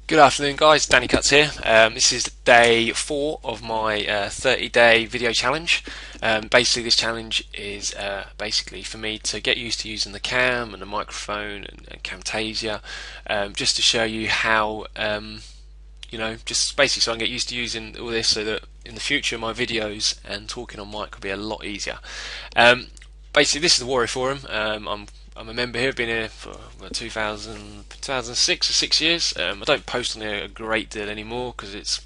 Good afternoon, guys. Danny Cuts here. This is day 4 of my 30-day video challenge. Basically, this challenge is basically for me to get used to using the cam and the microphone and Camtasia, just to show you how, just basically so I can get used to using all this, so that in the future my videos and talking on mic will be a lot easier. Basically, this is the Warrior Forum. I'm a member here. I've been here for 2006 or 6 years. I don't post on here a great deal anymore because it's,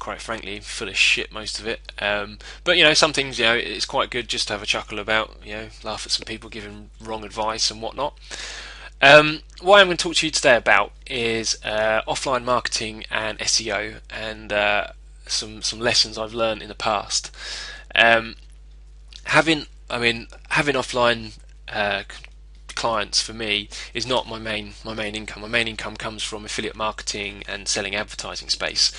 quite frankly, full of shit, most of it. But some things, it's quite good just to have a chuckle about. Laugh at some people giving wrong advice and whatnot. What I'm going to talk to you today about is offline marketing and SEO, and some lessons I've learned in the past. Having offline clients for me is not my main income. My main income comes from affiliate marketing and selling advertising space.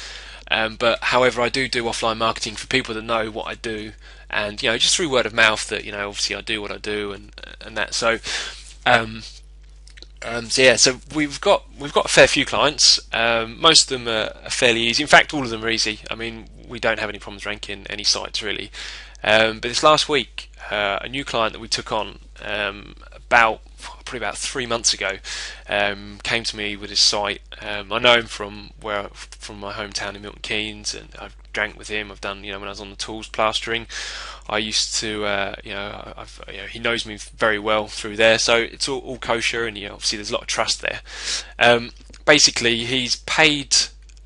But however, I do offline marketing for people that know what I do, and just through word of mouth that obviously I do what I do and that. So so we've got a fair few clients. Most of them are fairly easy. In fact, all of them are easy. I mean, we don't have any problems ranking any sites really. But this last week, a new client that we took on probably about 3 months ago came to me with his site. I know him from my hometown in Milton Keynes, and I've drank with him. I've done, when I was on the tools plastering, I used to, he knows me very well through there, so it's all kosher, and obviously there's a lot of trust there. Basically, he's paid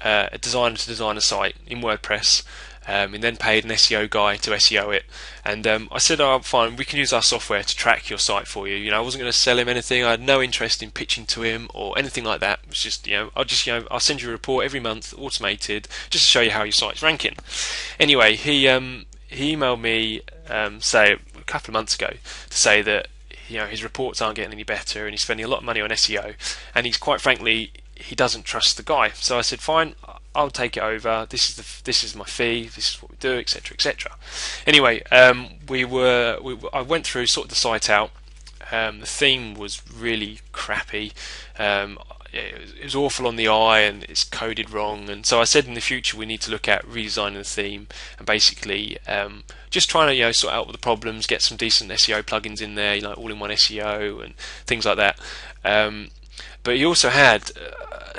a designer to design a site in WordPress. And then paid an SEO guy to SEO it, and I said, "Oh, fine, we can use our software to track your site for you." I wasn't going to sell him anything. I had no interest in pitching to him or anything like that. It was just, I'll send you a report every month, automated, just to show you how your site's ranking. Anyway, he emailed me, say a couple of months ago, to say that his reports aren't getting any better, and he's spending a lot of money on SEO, and he's, quite frankly, he doesn't trust the guy. So I said, fine, I'll take it over. This is my fee. This is what we do, etc., etc. Anyway, I went through, sorted the site out. The theme was really crappy. It was awful on the eye, and it's coded wrong. And so I said, in the future we need to look at redesigning the theme and basically just trying to sort out all the problems, get some decent SEO plugins in there, all-in-one SEO and things like that. But he also had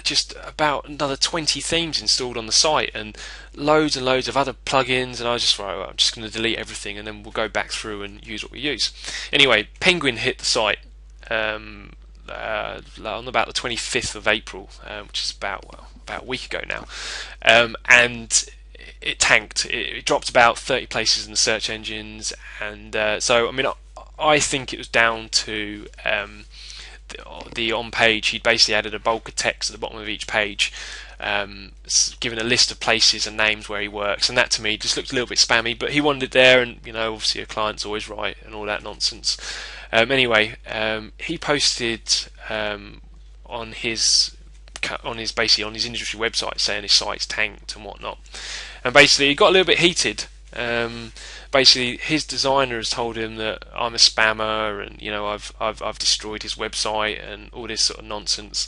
just about another 20 themes installed on the site, and loads of other plugins, and I was just, right, well, I'm just going to delete everything, and then we'll go back through and use what we use. Anyway, Penguin hit the site on about the 25th of April, which is about a week ago now, and it tanked. It dropped about 30 places in the search engines, and so I think it was down to the on page. He'd basically added a bulk of text at the bottom of each page, given a list of places and names where he works, and that to me just looked a little bit spammy, but he wanted it there, and obviously a client's always right and all that nonsense. Anyway, he posted on his industry website saying his site's tanked and whatnot, and basically he got a little bit heated. Basically, his designer has told him that I'm a spammer, and I've destroyed his website and all this sort of nonsense.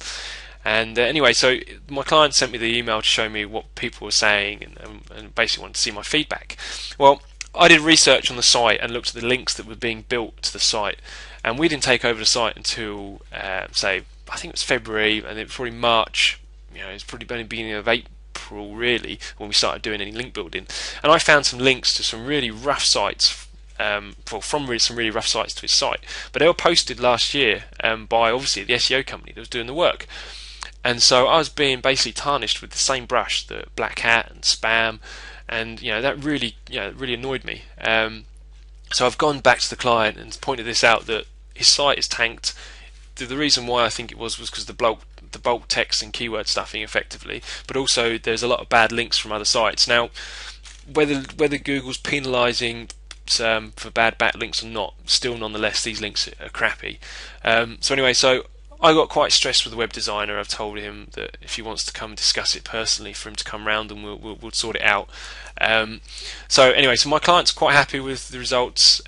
And anyway, so my client sent me the email to show me what people were saying, and basically wanted to see my feedback. Well, I did research on the site and looked at the links that were being built to the site, and we didn't take over the site until say, I think it was February, and it was probably March. It's probably only beginning of April really when we started doing any link building, and I found some links to some really rough sites, some really rough sites to his site, but they were posted last year by obviously the SEO company that was doing the work. And so I was being basically tarnished with the same brush, the black hat and spam, and that really annoyed me. So I've gone back to the client and pointed this out, that his site is tanked. The reason why I think it was because the bulk text and keyword stuffing effectively, but also there's a lot of bad links from other sites. Now, whether Google's penalising for bad backlinks or not, still nonetheless these links are crappy. So anyway, so I got quite stressed with the web designer. I've told him that if he wants to come and discuss it personally, for him to come round and we'll sort it out. So anyway, so my client's quite happy with the results.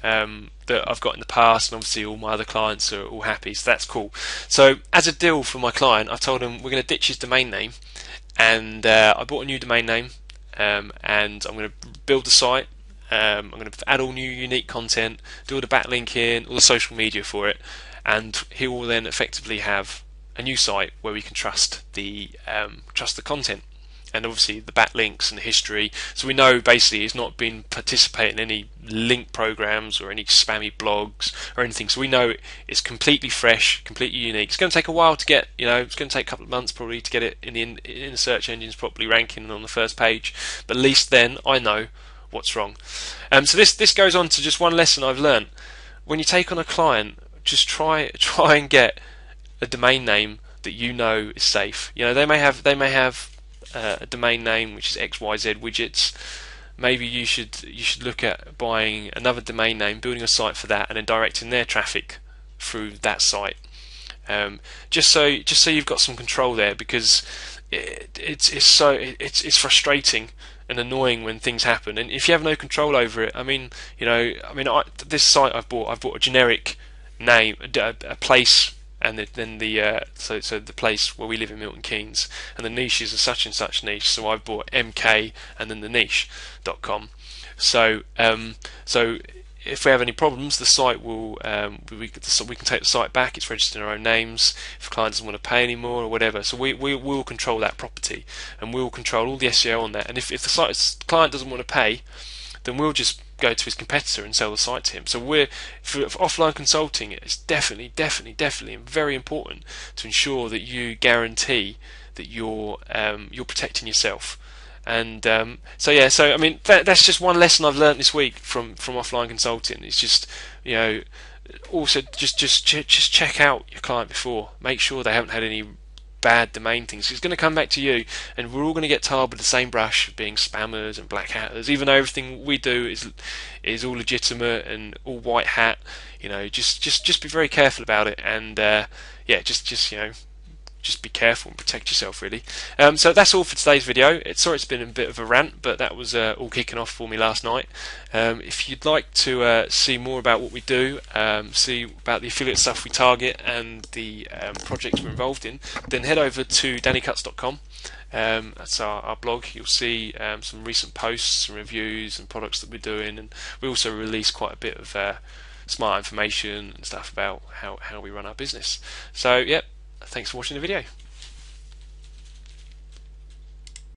that I've got in the past, and obviously all my other clients are all happy, so that's cool. So as a deal for my client, I told him we're going to ditch his domain name, and I bought a new domain name, and I'm going to build the site. I'm going to add all new unique content, do all the backlinking, all the social media for it, and he will then effectively have a new site where we can trust the content, and obviously the backlinks and the history. So we know basically he's not been participating in any link programs or any spammy blogs or anything. So we know it's completely fresh, completely unique. It's going to take a while to get, it's going to take a couple of months probably to get it in the search engines properly ranking on the first page. But at least then I know what's wrong. So this goes on to just one lesson I've learned. When you take on a client, just try and get a domain name that you know is safe. They may have a domain name which is XYZ widgets. Maybe you should look at buying another domain name, building a site for that, and then directing their traffic through that site. Just so you've got some control there, because it's frustrating and annoying when things happen, and if you have no control over it. This site I've bought a generic name, a place, and then so the place where we live in Milton Keynes, and the niche is a such and such niche. So I've bought MK and then the niche.com. So if we have any problems, the site will we can take the site back. It's registered in our own names. If a client doesn't want to pay anymore or whatever, so we will control that property, and we will control all the SEO on that. And if the client doesn't want to pay, then we'll just go to his competitor and sell the site to him. So for offline consulting, it's definitely very important to ensure that you guarantee that you're protecting yourself. And that's just one lesson I've learned this week from offline consulting. It's just, also just check out your client before. Make sure they haven't had any bad domain things. It's going to come back to you, and we're all going to get tarred with the same brush of being spammers and black hatters, even though everything we do is all legitimate and all white hat. Just be very careful about it, and just be careful and protect yourself, really. So that's all for today's video. Sorry it's been a bit of a rant, but that was all kicking off for me last night. If you'd like to see more about what we do, see about the affiliate stuff we target and the projects we're involved in, then head over to dannycuts.com. That's our blog. You'll see some recent posts and reviews and products that we're doing, and we also release quite a bit of smart information and stuff about how we run our business. So, thanks for watching the video.